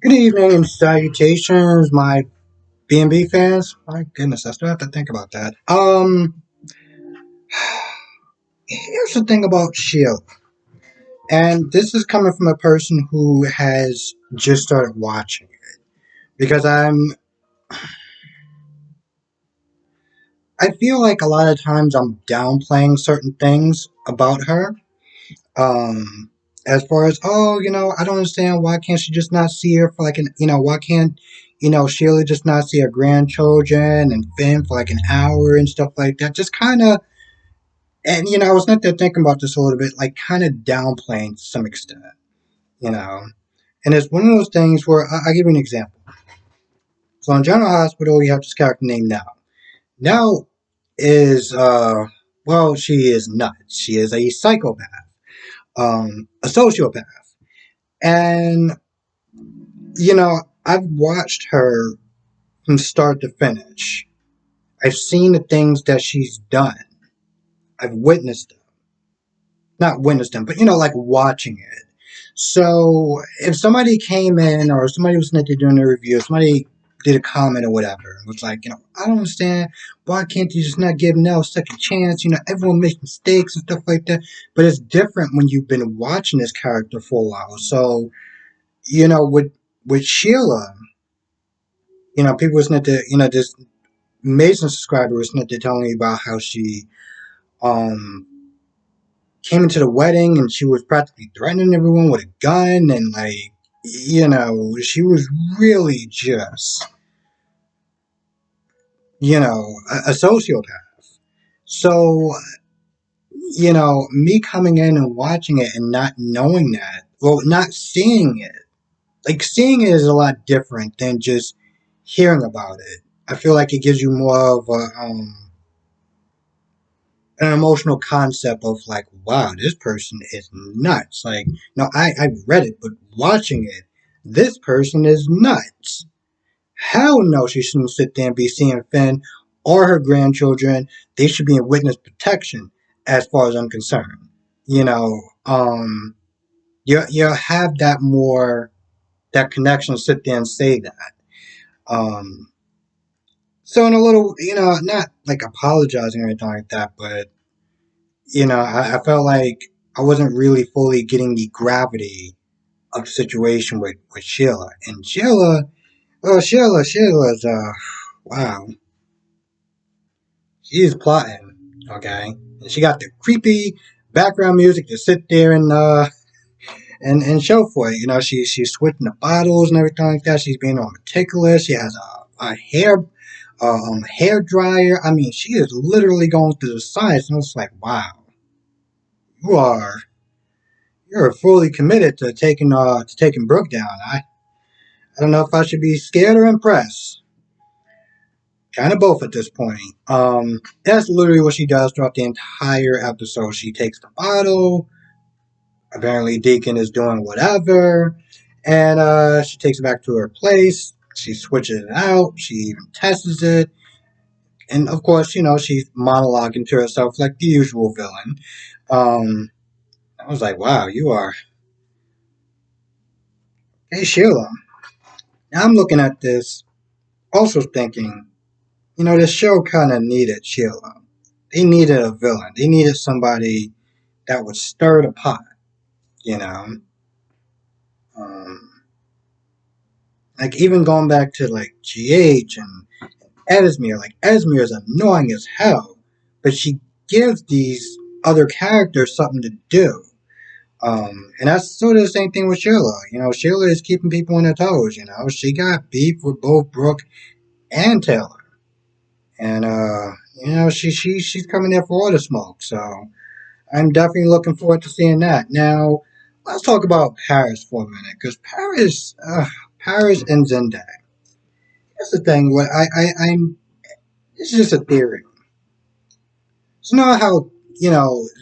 Good evening and salutations, my B&B fans. My goodness, I still have to think about that. Here's the thing about Shield, and this is coming from a person who has just started watching it because I feel like a lot of times I'm downplaying certain things about her. Um, as far as I don't understand why can't she just not see her for like why can't Sheila just not see her grandchildren and Finn for like an hour and stuff like that? Just kind of, and I was not there thinking about this a little bit, like kind of downplaying to some extent, you know. And it's one of those things where I'll give you an example. So in General Hospital, you have this character named Now. Now is she is nuts. She is a psychopath, a sociopath. And, I've watched her from start to finish. I've seen the things that she's done. I've witnessed them. Not witnessed them, but, like watching it. So if somebody came in or somebody was not doing a review, somebody did a comment or whatever, and was like, I don't understand. Why can't you just not give Nell a second chance? Everyone makes mistakes and stuff like that. But it's different when you've been watching this character for a while. So, with Sheila, people was not to, this Mason subscriber was not to telling me about how she um came into the wedding and she was practically threatening everyone with a gun and like she was really just a sociopath. So me coming in and watching it and not knowing that, well, not seeing it, like seeing it is a lot different than just hearing about it. I feel like it gives you more of an emotional concept of like, wow, this person is nuts. Like, no, I read it, but watching it, this person is nuts. Hell no, she shouldn't sit there and be seeing Finn or her grandchildren. They should be in witness protection, as far as I'm concerned. You know, you have that connection to sit there and say that. Um, so in a little, not like apologizing or anything like that, but I felt like I wasn't really fully getting the gravity of the situation with Sheila. And Sheila's, wow, she is plotting, okay? And she got the creepy background music to sit there and show for it. She's switching the bottles and everything like that. She's being all meticulous. She has a hair dryer. I mean, she is literally going through the science, and it's like, wow, you are you're fully committed to taking Brooke down. I don't know if I should be scared or impressed. Kind of both at this point. That's literally what she does throughout the entire episode. She takes the bottle. Apparently, Deacon is doing whatever, and she takes it back to her place. She switches it out. She even tests it, and of course, she's monologuing to herself like the usual villain. Um, I was like, wow, you are. Hey, Sheila. Now I'm looking at this, also thinking, this show kind of needed Sheila. They needed a villain. They needed somebody that would stir the pot, you know. Um, like even going back to like GH and Edismere, like Edismere is annoying as hell, but she gives these other characters something to do. And that's sort of the same thing with Sheila. Sheila is keeping people on their toes. She got beef with both Brooke and Taylor. And she's coming there for all the smoke. So I'm definitely looking forward to seeing that. Now let's talk about Paris for a minute, because Paris and Zendaya. That's the thing. What I'm This is just a theory. You know how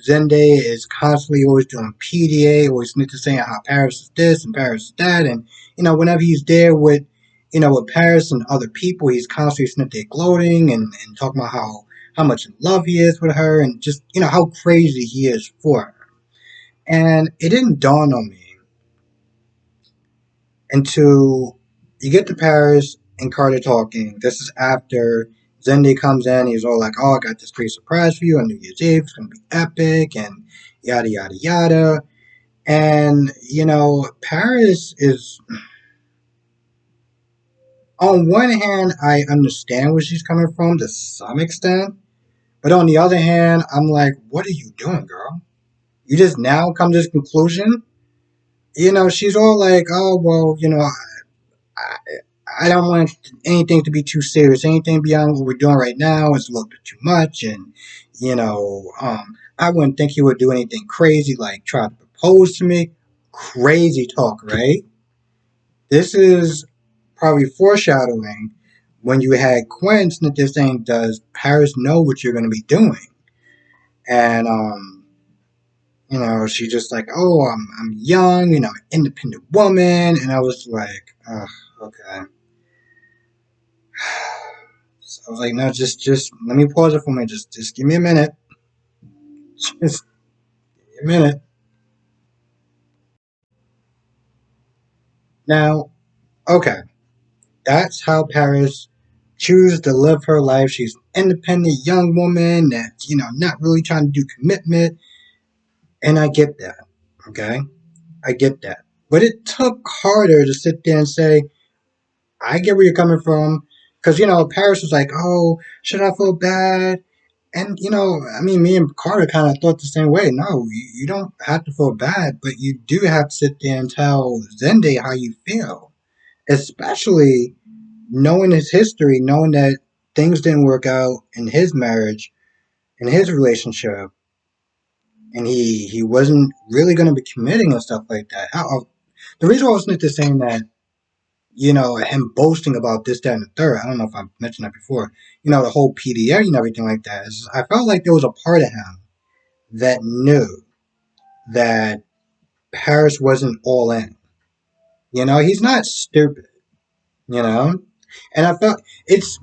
Zendaya is constantly always doing PDA, always need to saying how Paris is this and Paris is that, and whenever he's there with Paris and other people, he's constantly sitting there gloating and talking about how much in love he is with her, and just how crazy he is for her. And it didn't dawn on me And to you get to Paris and Carter talking. This is after Zende comes in. He's all like, "Oh, I got this great surprise for you on New Year's Eve. It's gonna be epic," and yada yada yada. And Paris is, on one hand, I understand where she's coming from to some extent, but on the other hand, I'm like, what are you doing, girl? You just now come to this conclusion? She's all like, oh, well, I, I don't want anything to be too serious. Anything beyond what we're doing right now is a little bit too much. And, I wouldn't think he would do anything crazy like try to propose to me. Crazy talk, right? This is probably foreshadowing when you had Quinn Snitter saying, does Paris know what you're going to be doing? And, she's just like, oh, I'm young, independent woman. And I was like, oh, okay. So I was like, no, just let me pause it for me. Just give me a minute. Just give me a minute. Now, okay, that's how Paris chooses to live her life. She's an independent young woman that's, not really trying to do commitment. And I get that. Okay? I get that. But it took Carter to sit there and say, I get where you're coming from. Because, Paris was like, oh, should I feel bad? And, I mean, me and Carter kind of thought the same way. No, you don't have to feel bad, but you do have to sit there and tell Zende how you feel. Especially knowing his history, knowing that things didn't work out in his marriage, in his relationship, and he wasn't really going to be committing and stuff like that. The reason why I was just saying that, him boasting about this, that, and the third, I don't know if I mentioned that before, the whole PDA and everything like that, is I felt like there was a part of him that knew that Paris wasn't all in. He's not stupid, you know? And I felt it's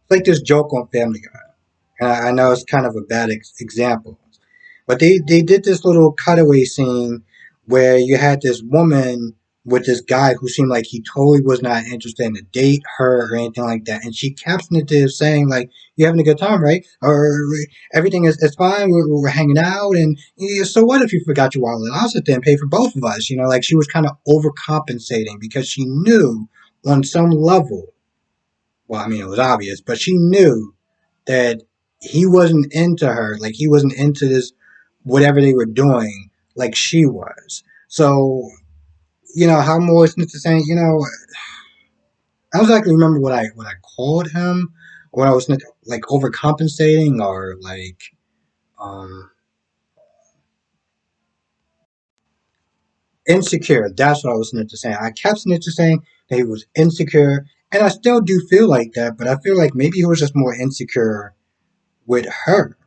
like this joke on Family Guy. And I know it's kind of a bad example. But they did this little cutaway scene where you had this woman with this guy who seemed like he totally was not interested in to date her or anything like that. And she captioned it to saying, like, you having a good time, right? Or everything is fine, we're hanging out. And so what if you forgot your wallet? I'll sit there and pay for both of us. Like she was kind of overcompensating because she knew on some level, well, I mean, it was obvious, but she knew that he wasn't into her, like he wasn't into this whatever they were doing, like she was. So, how more Smith is saying, I don't exactly remember what I called him, or what I was like overcompensating, or like um insecure. That's what I was Snitcher saying. I kept Snitcher saying that he was insecure, and I still do feel like that, but I feel like maybe he was just more insecure with her.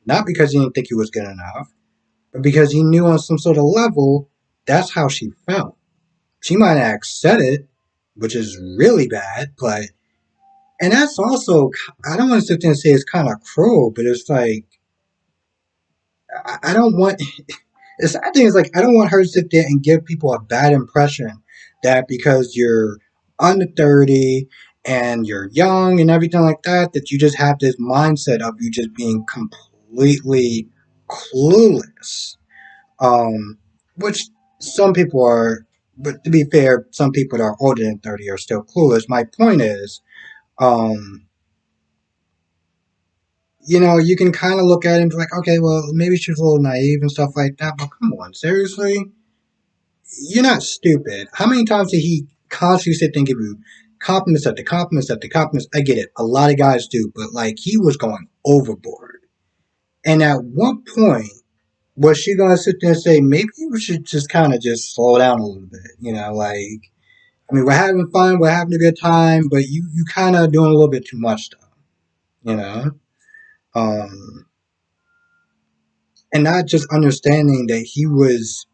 Not because he didn't think he was good enough, but because he knew on some sort of level that's how she felt. She might have said it, which is really bad, but and that's also I don't want to sit there and say it's kind of cruel, but it's like I don't want the sad thing is like I don't want her to sit there and give people a bad impression that because you're under 30 and you're young and everything like that, that you just have this mindset of you just being completely clueless. Um, which some people are, but to be fair, some people that are older than 30 are still clueless. My point is, um, you can kind of look at it and be like, okay, well, maybe she's a little naive and stuff like that, but come on, seriously? You're not stupid. How many times did he constantly sit there and give you compliments after compliments after compliments? I get it. A lot of guys do, but like he was going overboard. And at one point, was she gonna sit there and say maybe we should just kind of just slow down a little bit? Like I mean, we're having fun, we're having a good time, but you kind of doing a little bit too much stuff, you know. Um, and not just understanding that he was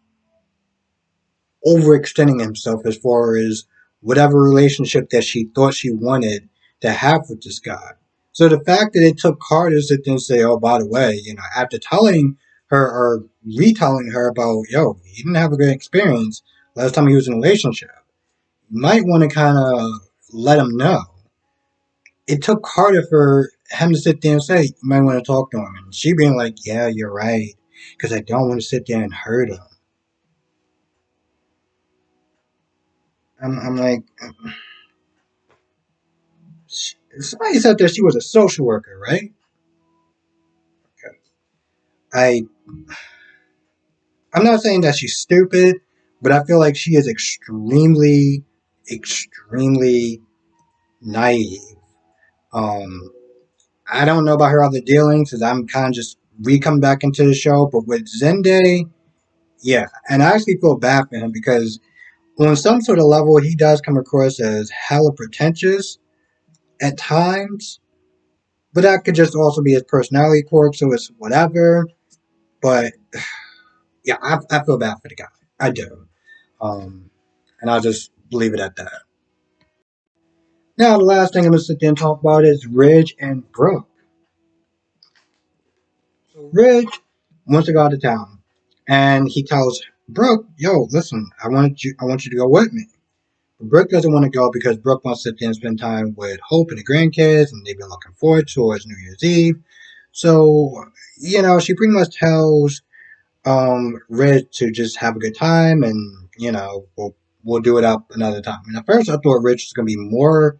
overextending himself as far as whatever relationship that she thought she wanted to have with this guy. So the fact that it took Carter to sit there and say, "Oh, by the way, after telling her or retelling her about, yo, he didn't have a good experience," last time he was in a relationship. You might want to kind of let him know. It took harder for him to sit there and say, you might want to talk to him. And she being like, yeah, you're right. Because I don't want to sit there and hurt him. I'm like, somebody said that she was a social worker, right? Okay. I I'm not saying that she's stupid, but I feel like she is extremely, extremely naive. Um, I don't know about her other dealings because I'm kind of just re-coming back into the show. But with Zende, yeah, and I actually feel bad for him because on some sort of level, he does come across as hella pretentious at times. But that could just also be his personality quirk, so it's whatever. But yeah, I feel bad for the guy. I do. Um, and I'll just leave it at that. Now, the last thing I'm going to sit there and talk about is Ridge and Brooke. So, Ridge wants to go out of town, and he tells Brooke, "Yo, listen, I want you to go with me." But Brooke doesn't want to go because Brooke wants to sit there and spend time with Hope and the grandkids, and they've been looking forward towards New Year's Eve. So, she pretty much tells Ridge to just have a good time, and we'll do it up another time. And at first, I thought Ridge was going to be more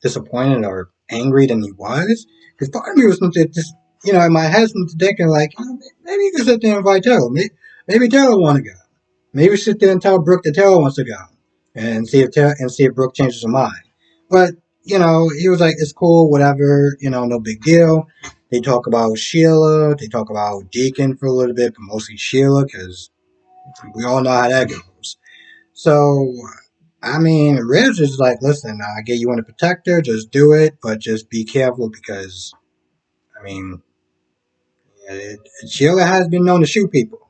disappointed or angry than he was. Because part of me was just, in my head, was thinking like, maybe you can sit there and invite Taylor. Maybe Taylor want to go. Maybe sit there and tell Brooke that Taylor wants to go, and see if Brooke changes her mind. But he was like, it's cool, whatever. No big deal. They talk about Sheila. They talk about Deacon for a little bit, but mostly Sheila because we all know how that goes. So I mean, Ribs is like, listen, I get you want to protect her, just do it, but just be careful because, I mean, Sheila has been known to shoot people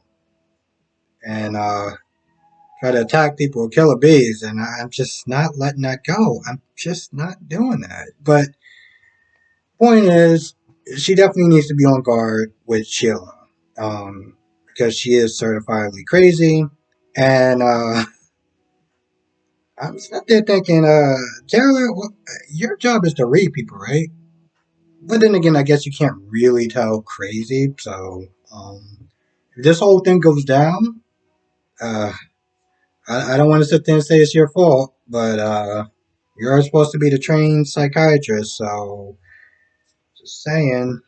and try to attack people with killer bees, and I'm just not letting that go. I'm just not doing that. But point is, she definitely needs to be on guard with Sheila because she is certifiably crazy, and I'm sitting there thinking, Taylor, your job is to read people, right? But then again, I guess you can't really tell crazy. So, if this whole thing goes down, uh, I don't want to sit there and say it's your fault, but you're supposed to be the trained psychiatrist. So, just saying.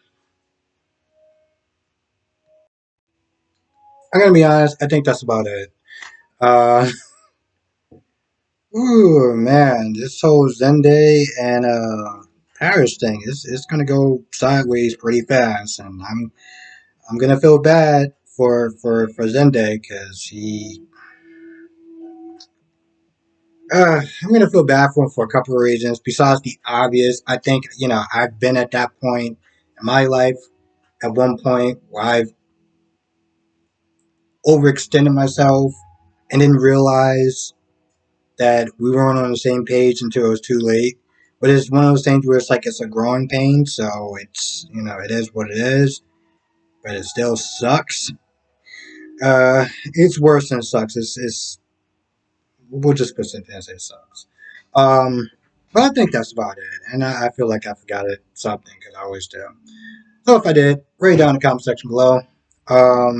I'm gonna be honest. I think that's about it. Uh, ooh man, this whole Zende and Paris thing is it's gonna go sideways pretty fast, and I'm gonna feel bad for Zende because I'm gonna feel bad for him for a couple of reasons. Besides the obvious, I think I've been at that point in my life at one point where I've overextended myself and didn't realize that we weren't on the same page until it was too late. But it's one of those things where it's like it's a growing pain, so it's it is what it is, but it still sucks. It's worse than it sucks. It's we'll just put it as it sucks. Um, but I think that's about it. And I feel like I forgot it something because I always do. So if I did, write it down in the comment section below.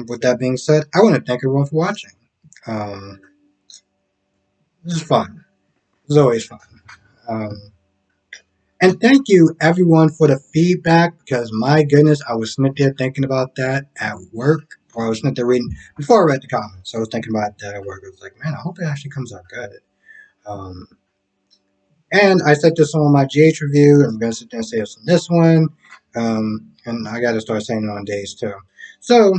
With that being said, I want to thank everyone for watching. Um, this is fun. It's always fun. Um, and thank you everyone for the feedback because my goodness, I was sitting there thinking about that at work. Or I was sitting there reading before I read the comments. I was thinking about that at work. I was like, man, I hope it actually comes out good. Um, And I said this on my GH review. I'm going to sit there and say this on this one. And I got to start saying it on days too. So,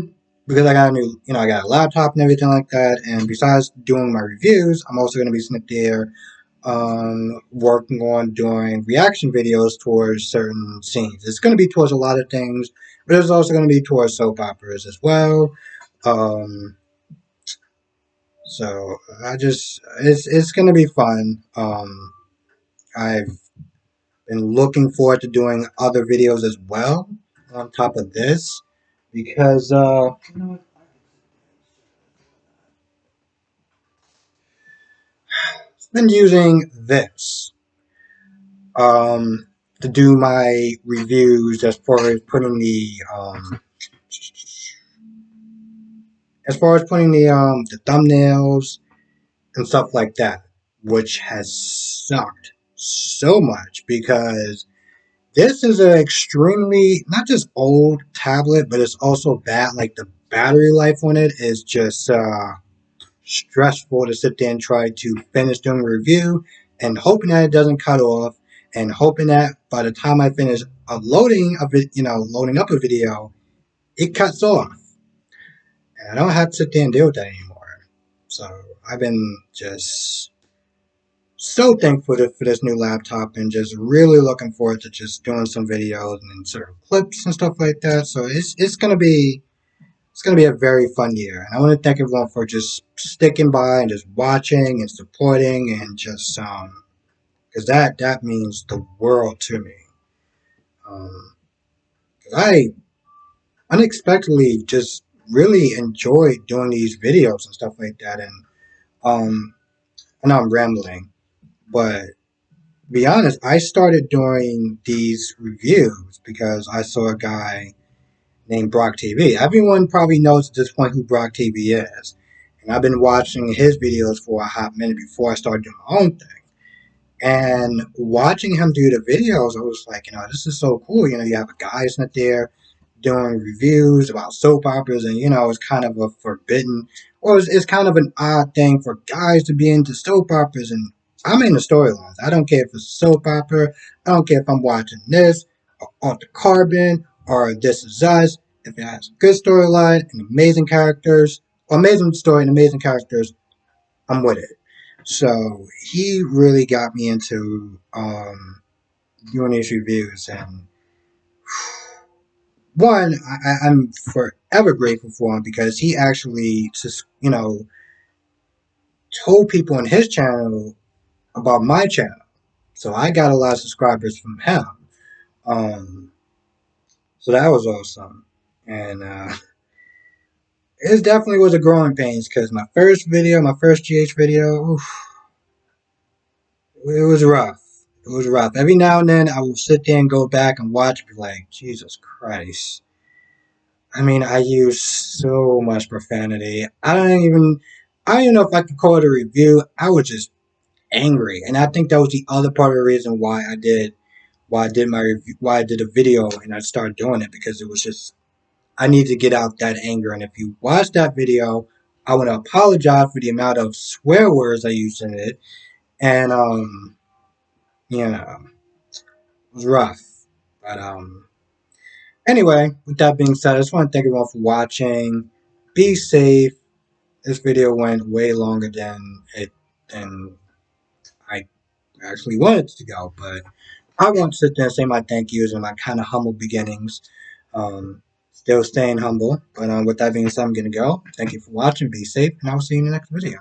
because I got a new, I got a laptop and everything like that. And besides doing my reviews, I'm also going to be sitting there working on doing reaction videos towards certain scenes. It's going to be towards a lot of things, but it's also going to be towards soap operas as well. Um, so it's going to be fun. I've been looking forward to doing other videos as well on top of this because been using this um, to do my reviews as far as putting the thumbnails and stuff like that, which has sucked so much because this is an extremely not just old tablet, but it's also bad. Like the battery life on it is just stressful to sit there and try to finish doing a review and hoping that it doesn't cut off and hoping that by the time I finish uploading a loading up a video, it cuts off. And I don't have to sit there and deal with that anymore. So I've been just so thankful for this new laptop and just really looking forward to just doing some videos and sort of clips and stuff like that. So it's gonna be a very fun year, and I want to thank everyone for just sticking by and just watching and supporting and just because that means the world to me. Um, 'Cause I unexpectedly just really enjoy doing these videos and stuff like that, and um, I know I'm rambling, but to be honest, I started doing these reviews because I saw a guy named Brock TV. Everyone probably knows at this point who Brock TV is. And I've been watching his videos for a hot minute before I started doing my own thing. And watching him do the videos, I was like, this is so cool. You have a guy sitting there doing reviews about soap operas, and it's kind of a forbidden, or it's kind of an odd thing for guys to be into soap operas. And I'm into storylines. I don't care if it's a soap opera. I don't care if I'm watching this or Altered Carbon or This Is Us. If it has a good storyline and amazing characters, or amazing story and amazing characters, I'm with it. So he really got me into doing these reviews, and one, I'm forever grateful for him because he actually just told people on his channel about my channel, so I got a lot of subscribers from him. Um, so that was awesome, and it definitely was a growing pains because my first GH video, oof, it was rough. It was rough. Every now and then, I will sit there and go back and watch, and be like, Jesus Christ. I mean, I use so much profanity. I don't even know if I could call it a review. I was just angry, and I think that was the other part of the reason why I did a video and I started doing it because it was just I need to get out that anger. And if you watch that video, I want to apologize for the amount of swear words I used in it, and it was rough. But anyway, with that being said, I just want to thank everyone for watching. Be safe. This video went way longer than I actually wanted it to go, but I want to sit there and say my thank yous and my kind of humble beginnings. Still staying humble, but with that being said, I'm gonna go. Thank you for watching. Be safe, and I will see you in the next video.